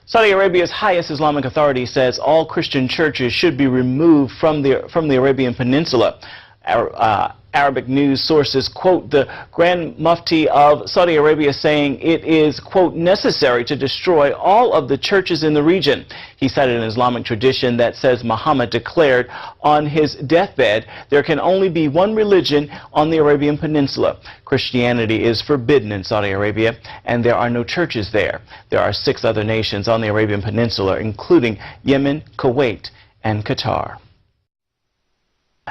Saudi Arabia's highest Islamic authority says all Christian churches should be removed from the Arabian Peninsula. Arabic news sources quote the Grand Mufti of Saudi Arabia saying it is, quote, necessary to destroy all of the churches in the region. He cited an Islamic tradition that says Muhammad declared on his deathbed there can only be one religion on the Arabian Peninsula. Christianity is forbidden in Saudi Arabia, and there are no churches there. There are 6 other nations on the Arabian Peninsula, including Yemen, Kuwait, and Qatar.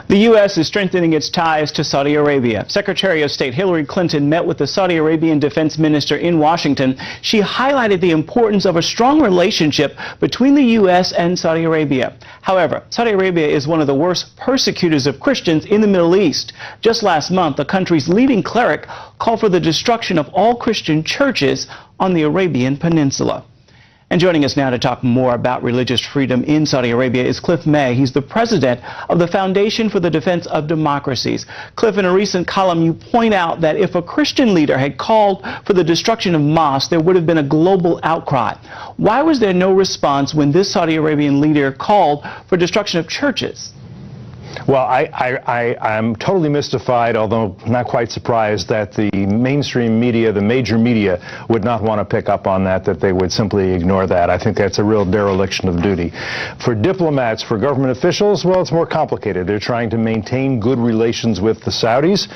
The U.S. is strengthening its ties to Saudi Arabia. Secretary of State Hillary Clinton met with the Saudi Arabian defense minister in Washington. She highlighted the importance of a strong relationship between the U.S. and Saudi Arabia. However, Saudi Arabia is one of the worst persecutors of Christians in the Middle East. Just last month, the country's leading cleric called for the destruction of all Christian churches on the Arabian Peninsula. And joining us now to talk more about religious freedom in Saudi Arabia is Cliff May. He's the president of the Foundation for the Defense of Democracies. Cliff, in a recent column, you point out that if a Christian leader had called for the destruction of mosques, there would have been a global outcry. Why was there no response when this Saudi Arabian leader called for destruction of churches? Well, I'm totally mystified, although not quite surprised, that the mainstream media, the major media, would not want to pick up on that they would simply ignore that. I think that's a real dereliction of duty. For diplomats, for government officials, well, it's more complicated. They're trying to maintain good relations with the Saudis,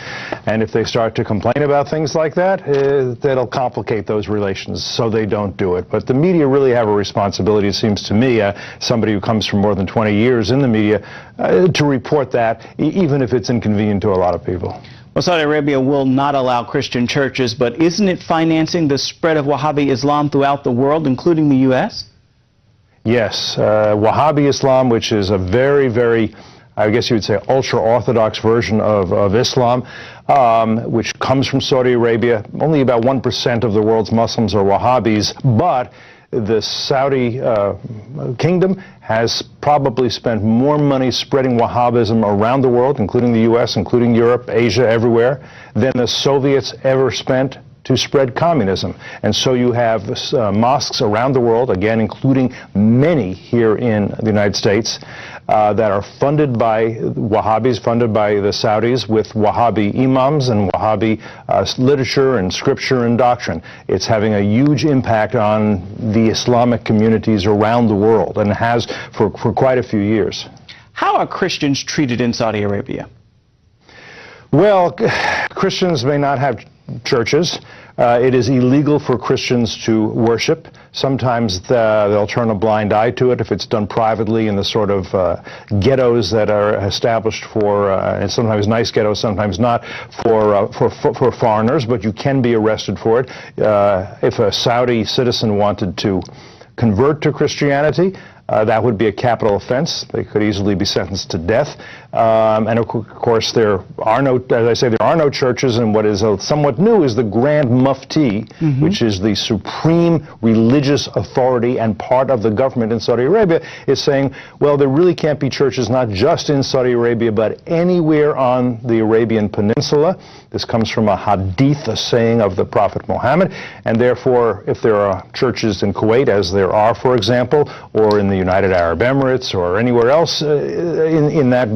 and if they start to complain about things like that, that'll complicate those relations, so they don't do it. But the media really have a responsibility, it seems to me, somebody who comes from more than 20 years in the media, to report that, even if it's inconvenient to a lot of people. Well, Saudi Arabia will not allow Christian churches, but isn't it financing the spread of Wahhabi Islam throughout the world, including the U.S.? Yes, Wahhabi Islam, which is a very, very, I guess you would say, ultra-Orthodox version of Islam, which comes from Saudi Arabia. Only about 1% of the world's Muslims are Wahhabis, but the Saudi kingdom has probably spent more money spreading Wahhabism around the world, including the U.S., including Europe, Asia, everywhere, than the Soviets ever spent to spread communism. And so you have mosques around the world, again, including many here in the United States, that are funded by Wahhabis, funded by the Saudis, with Wahhabi imams and Wahhabi literature and scripture and doctrine. It's having a huge impact on the Islamic communities around the world, and has for quite a few years. How are Christians treated in Saudi Arabia? Well, Christians may not have churches. It is illegal for Christians to worship. Sometimes they'll turn a blind eye to it if it's done privately in the sort of ghettos that are established for, and sometimes nice ghettos, sometimes not, for foreigners, but you can be arrested for it. If a Saudi citizen wanted to convert to Christianity, that would be a capital offense. They could easily be sentenced to death. And of course, there are no, as I say, there are no churches, and what is somewhat new is the Grand Mufti, which is the supreme religious authority and part of the government in Saudi Arabia, is saying, well, there really can't be churches not just in Saudi Arabia, but anywhere on the Arabian Peninsula. This comes from a hadith, a saying of the Prophet Muhammad, and therefore, if there are churches in Kuwait, as there are, for example, or in the United Arab Emirates or anywhere else in that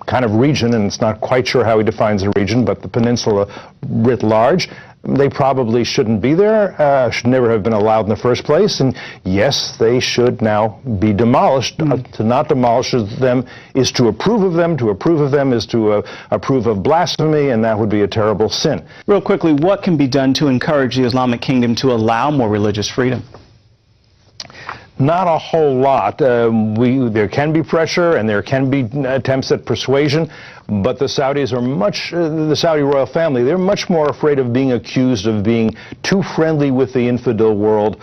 kind of region, and it's not quite sure how he defines the region, but the peninsula writ large, they probably shouldn't be there, should never have been allowed in the first place, and yes, they should now be demolished. To not demolish them is to approve of them. To approve of them is to approve of blasphemy, and that would be a terrible sin. Real quickly, what can be done to encourage the Islamic kingdom to allow more religious freedom? Not a whole lot. There can be pressure and there can be attempts at persuasion, but the Saudis are the Saudi royal family, they're much more afraid of being accused of being too friendly with the infidel world,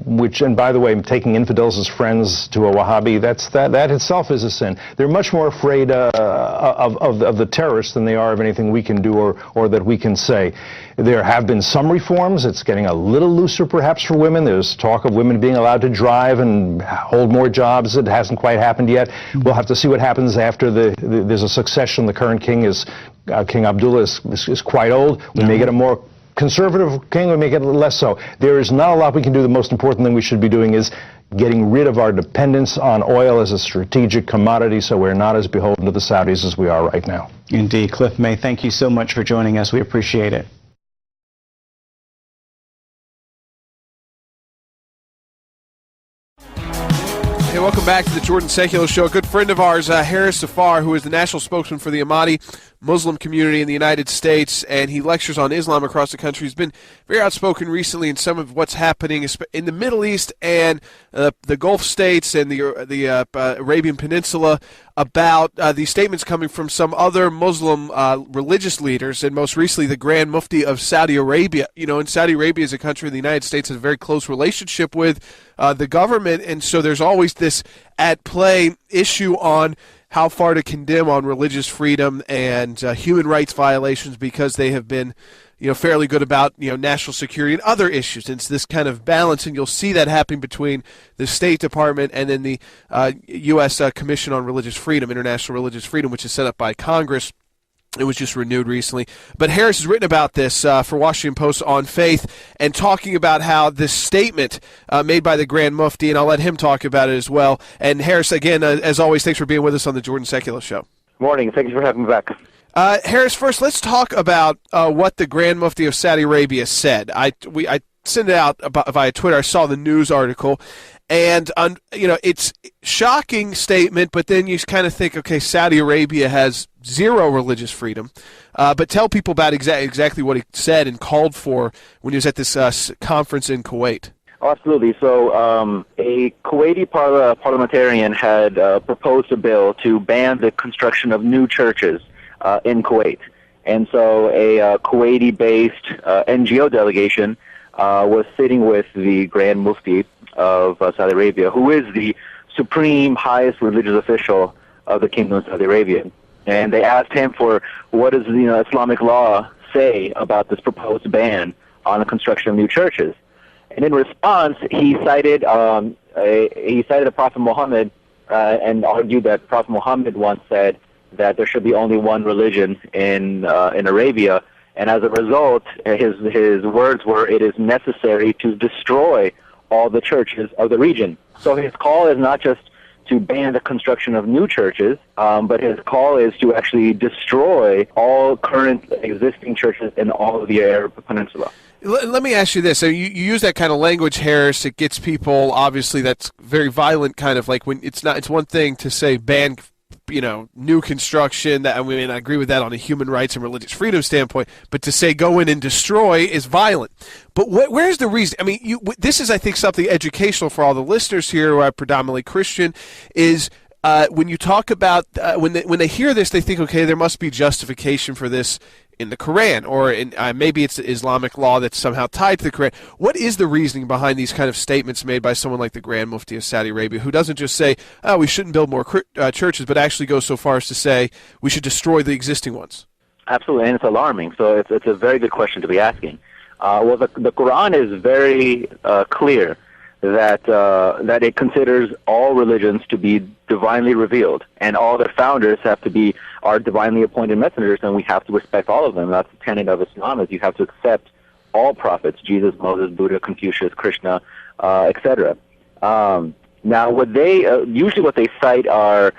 which, and by the way, taking infidels as friends to a Wahhabi, that itself is a sin. They're much more afraid of the terrorists than they are of anything we can do or that we can say. There have been some reforms. It's getting a little looser perhaps for women. There's talk of women being allowed to drive and hold more jobs. It hasn't quite happened yet. We'll have to see what happens after there's a succession. The current king King Abdullah is quite old. We may get a more conservative king would make it less so. There is not a lot we can do. The most important thing we should be doing is getting rid of our dependence on oil as a strategic commodity so we're not as beholden to the Saudis as we are right now. Indeed. Cliff May, thank you so much for joining us. We appreciate it. Hey, welcome back to the Jordan Secular Show. A good friend of ours, Harris Safar, who is the national spokesman for the Ahmadi Muslim community in the United States, and he lectures on Islam across the country. He's been very outspoken recently in some of what's happening in the Middle East and the Gulf states and the Arabian Peninsula about these statements coming from some other Muslim religious leaders, and most recently the Grand Mufti of Saudi Arabia. You know, and Saudi Arabia is a country the United States has a very close relationship with the government, and so there's always this at play issue on how far to condemn on religious freedom and human rights violations, because they have been, fairly good about, national security and other issues. And it's this kind of balance, and you'll see that happening between the State Department and then the U.S. Commission on Religious Freedom, International Religious Freedom, which is set up by Congress. It was just renewed recently. But Harris has written about this for Washington Post on Faith, and talking about how this statement made by the Grand Mufti, and I'll let him talk about it as well. And Harris, again, as always, thanks for being with us on the Jordan Secular Show. Morning. Thank you for having me back. Harris, first, let's talk about what the Grand Mufti of Saudi Arabia said. I sent it out via Twitter. I saw the news article. And, it's a shocking statement, but then you kind of think, okay, Saudi Arabia has zero religious freedom. But tell people about exactly what he said and called for when he was at this conference in Kuwait. Oh, absolutely. So a Kuwaiti parliamentarian had proposed a bill to ban the construction of new churches in Kuwait. And so a Kuwaiti-based NGO delegation was sitting with the Grand Mufti of Saudi Arabia, who is the supreme highest religious official of the Kingdom of Saudi Arabia. And they asked him for what does Islamic law say about this proposed ban on the construction of new churches. And in response, he cited the Prophet Muhammad and argued that Prophet Muhammad once said that there should be only one religion in Arabia. And as a result, his words were, it is necessary to destroy all the churches of the region. So his call is not just to ban the construction of new churches, but his call is to actually destroy all current existing churches in all of the Arab Peninsula. Let me ask you this. So you use that kind of language, Harris. It gets people, obviously, that's very violent, kind of like when it's one thing to say ban, new construction. I agree with that on a human rights and religious freedom standpoint, but to say go in and destroy is violent. But where's the reason? This is, I think, something educational for all the listeners here who are predominantly Christian, is when you talk about, when they hear this, they think, okay, there must be justification for this in the Quran, or in maybe it's the Islamic law that's somehow tied to the Quran. What is the reasoning behind these kind of statements made by someone like the Grand Mufti of Saudi Arabia, who doesn't just say, we shouldn't build more churches, but actually goes so far as to say we should destroy the existing ones? Absolutely, and it's alarming. So it's a very good question to be asking. Well, the Quran is very clear that it considers all religions to be divinely revealed, and all their founders are divinely appointed messengers, and we have to respect all of them. That's the tenet of Islam, is you have to accept all prophets: Jesus, Moses, Buddha, Confucius, Krishna, etc. Now, what they cite are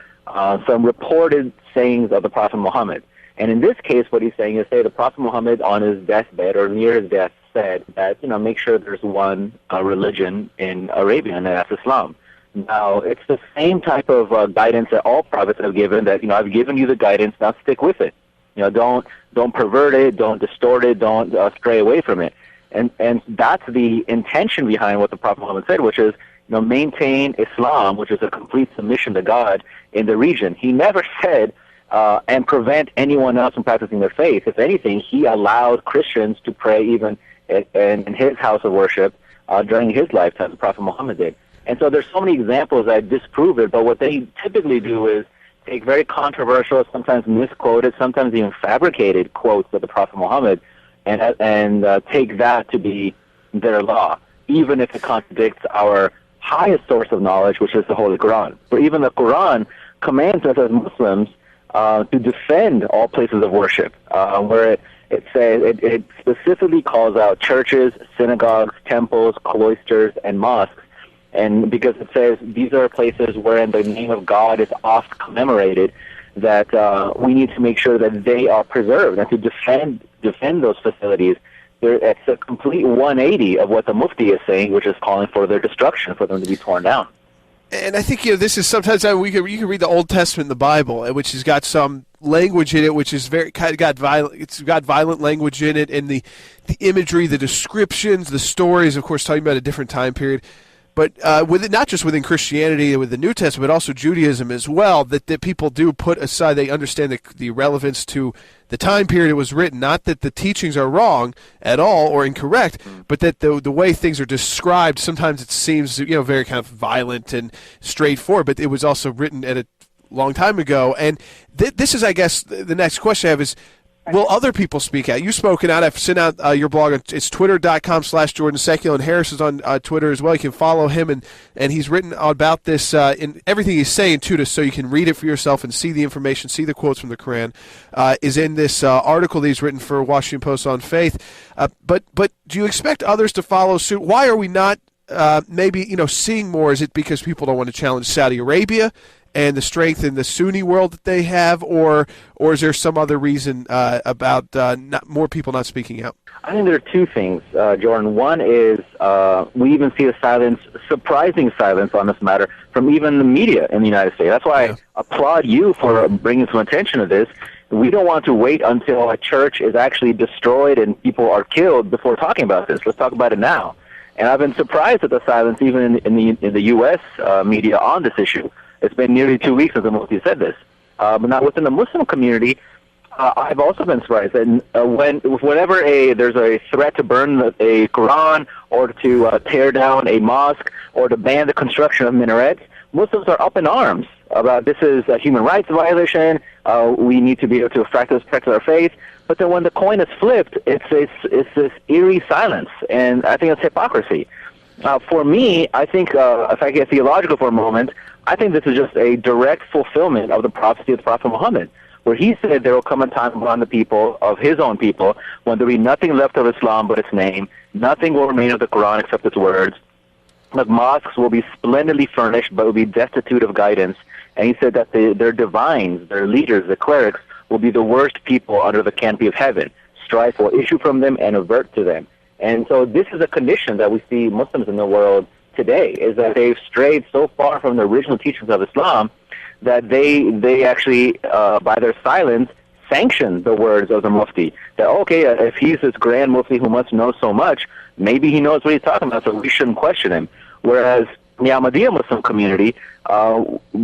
some reported sayings of the Prophet Muhammad. And in this case, what he's saying is, say, the Prophet Muhammad on his deathbed or near his death said that, make sure there's one religion in Arabia, and that's Islam. Now, it's the same type of guidance that all prophets have given, that, I've given you the guidance, now stick with it. Don't pervert it, don't distort it, don't stray away from it. And that's the intention behind what the Prophet Muhammad said, which is, maintain Islam, which is a complete submission to God in the region. He never said, and prevent anyone else from practicing their faith. If anything, he allowed Christians to pray even in his house of worship during his lifetime, the Prophet Muhammad did. And so there's so many examples that disprove it, but what they typically do is take very controversial, sometimes misquoted, sometimes even fabricated quotes of the Prophet Muhammad and take that to be their law, even if it contradicts our highest source of knowledge, which is the Holy Quran. But even the Quran commands us as Muslims to defend all places of worship, where it says it specifically calls out churches, synagogues, temples, cloisters, and mosques. And because it says these are places wherein the name of God is oft commemorated, that we need to make sure that they are preserved and to defend those facilities. It's a complete 180 of what the Mufti is saying, which is calling for their destruction, for them to be torn down. And I think this is sometimes you can read the Old Testament in the Bible, which has got some language in it, which is got violent. It's got violent language in it, and the imagery, the descriptions, the stories. Of course, talking about a different time period. But not just within Christianity and with the New Testament, but also Judaism as well, that people do put aside, they understand the relevance to the time period it was written. Not that the teachings are wrong at all or incorrect, but that the way things are described, sometimes it seems very kind of violent and straightforward, but it was also written at a long time ago. And this is, I guess, the next question I have is, will other people speak out? You've spoken out. I've sent out your blog. It's twitter.com/Jordan Secular, and Harris is on Twitter as well. You can follow him, and he's written about this in everything he's saying, too, so you can read it for yourself and see the information, see the quotes from the Quran, is in this article that he's written for Washington Post on faith. But do you expect others to follow suit? Why are we not maybe seeing more? Is it because people don't want to challenge Saudi Arabia and the strength in the Sunni world that they have, or is there some other reason about more people not speaking out? I think there are two things, Jordan. One is we even see a surprising silence on this matter from even the media in the United States. That's why I applaud you for bringing some attention to this. We don't want to wait until a church is actually destroyed and people are killed before talking about this. Let's talk about it now. And I've been surprised at the silence even in the U.S. Media on this issue. It's been nearly 2 weeks since the Mufti said this. But now within the Muslim community, I've also been surprised that whenever there's a threat to burn a Quran or to tear down a mosque or to ban the construction of minarets, Muslims are up in arms about this is a human rights violation. We need to be able to practice our faith. But then when the coin is flipped, it's this eerie silence, and I think it's hypocrisy. For me, I think, if I get theological for a moment, I think this is just a direct fulfillment of the prophecy of the Prophet Muhammad, where he said there will come a time upon the people, of his own people, when there will be nothing left of Islam but its name, nothing will remain of the Quran except its words. The mosques will be splendidly furnished, but will be destitute of guidance. And he said that their divines, their leaders, the clerics, will be the worst people under the canopy of heaven. Strife will issue from them and avert to them. And so this is a condition that we see Muslims in the world today, is that they've strayed so far from the original teachings of Islam that they actually, by their silence, sanction the words of the Mufti. That, okay, if he's this grand Mufti who must know so much, maybe he knows what he's talking about, so we shouldn't question him. Whereas the Ahmadiyya Muslim community,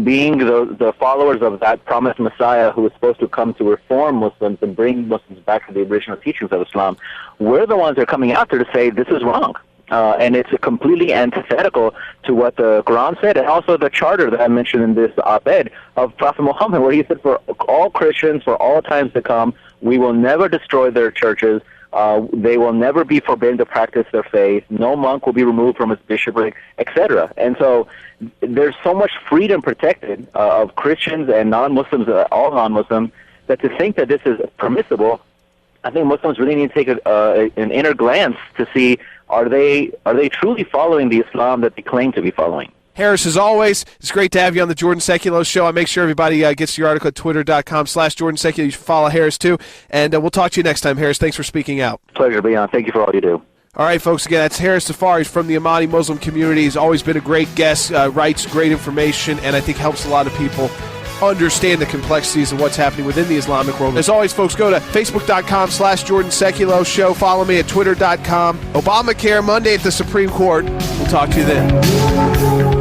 being the followers of that promised Messiah who was supposed to come to reform Muslims and bring Muslims back to the original teachings of Islam, we're the ones that are coming out there to say this is wrong. And it's completely antithetical to what the Quran said, and also the charter that I mentioned in this op-ed of Prophet Muhammad, where he said for all Christians, for all times to come, we will never destroy their churches. They will never be forbidden to practice their faith. No monk will be removed from his bishopric, etc. And so there's so much freedom protected of Christians and non-Muslims, all non-Muslims, that to think that this is permissible, I think Muslims really need to take an inner glance to see, are they truly following the Islam that they claim to be following? Harris, as always, it's great to have you on the Jordan Secular Show. I make sure everybody gets your article at twitter.com/Jordan Secular. You should follow Harris, too. And we'll talk to you next time, Harris. Thanks for speaking out. Pleasure to be on. Thank you for all you do. All right, folks, again, that's Harris Safari from the Ahmadi Muslim community. He's always been a great guest, writes great information, and I think helps a lot of people understand the complexities of what's happening within the Islamic world. As always, folks, go to facebook.com/Jordan Secular Show. Follow me at twitter.com. Obamacare Monday at the Supreme Court. We'll talk to you then.